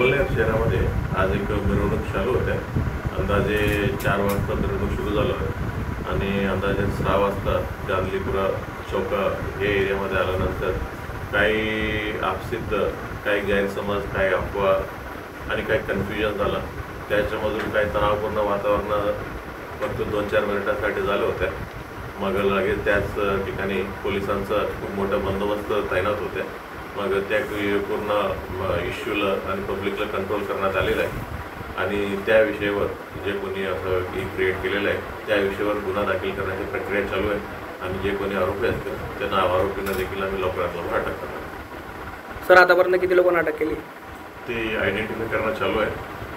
अमोलनेर शहरामध्ये आज एक मिरवणूक चालू होत्या. अंदाजे 4 वाजता मिरवणूक सुरू झालं आणि अंदाजे 6 वाजता गांधलीपुरा चौका हे एरियामध्ये आल्यानंतर काही आपसीत काही गैरसमज, काही अफवा आणि काही कन्फ्युजन झालं. त्याच्यामधून काही तणावपूर्ण वातावरण फक्त 2-4 मिनिटांसाठी झालं होत्या. मग लगेच त्याच ठिकाणी पोलिसांचा खूप मोठा बंदोबस्त तैनात होत्या. मग त्या पूर्ण इश्यूला आणि पब्लिकला कंट्रोल करण्यात आलेलं आहे आणि त्या विषयावर जे कोणी असं क्रिएट केलेलं आहे त्या विषयावर गुन्हा दाखल करण्याची प्रक्रिया चालू आहे आणि जे कोणी आरोपी असतील त्यांना आरोपींना देखील आम्ही लवकरात लवकर अटक करणार. सर, आतापर्यंत किती लोकांना अटक केली? ते आयडेंटिफाय करणं चालू आहे.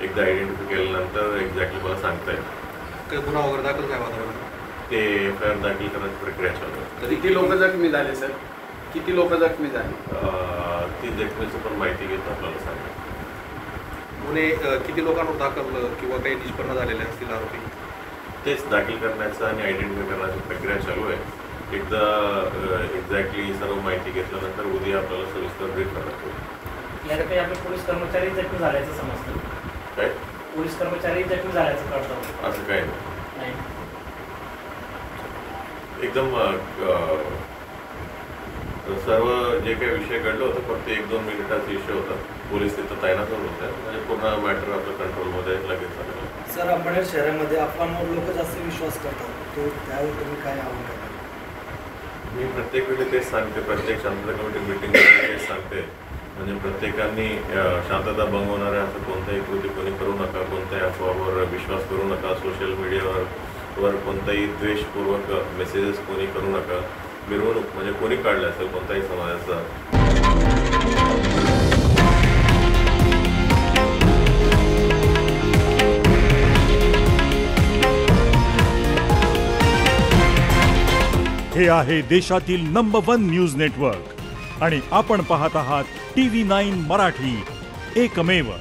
एकदा आयडेंटिफाय केल्यानंतर एक्झॅक्टली मला सांगता येईल. काही गुन्हा वगैरे दाखल काय वातावरण ते FIR दाखल करण्याची प्रक्रिया चालू आहे. किती लोक जखमी झाले सर? किती लोक जखमी झाले? ती जखमीची पण माहिती घेतो आपल्याला सांगा. गुन्हे किती लोकांवर दाखल किंवा काही निष्पन्न झालेले असतील आरोपी? तेच दाखल करण्याचं आणि आयडेंटिफाय करण्याची प्रक्रिया चालू आहे. एकदा एक्झॅक्टली सर्व माहिती घेतल्यानंतर उद्या आपल्याला सविस्तर ब्रीफ करण्यात येईल. यात काही आपले पोलीस कर्मचारी जखमी झाल्याचं समजतं. काय पोलीस कर्मचारी जखमी झाल्याचं कळतं? असं काय नाही. एकदम सर्व जे काही विषय घडलं होतं फक्त 1-2 मिनिटाचा इश्यू होता. पोलीस तिथं तैनात होते म्हणजे पूर्ण मॅटर आपल्या कंट्रोलमध्ये लगेच झालं. सर, अंबरनेर शहरामध्ये अफवांवर लोक जास्त विश्वास करतात, तो त्यावर तुम्ही काय आव्हान करता? मी प्रत्येक वेळी तेच सांगते, प्रत्येक शांतता कमिटी मिटिंगमध्ये तेच सांगते. म्हणजे प्रत्येकाने शांतता भंग होणाऱ्या असं कोणताही कृती कोणी करू नका, कोणत्याही अफवावर विश्वास करू नका, सोशल मीडियावर कोणताही द्वेषपूर्वक मेसेजेस कोणी करू नका. मिरवणूक म्हणजे कोणी काढलं असेल कोणताही समाजाचा हे आहे देशातील नंबर 1 न्यूज नेटवर्क आणि आपण पाहत आहात TV9 मराठी, एकमेव.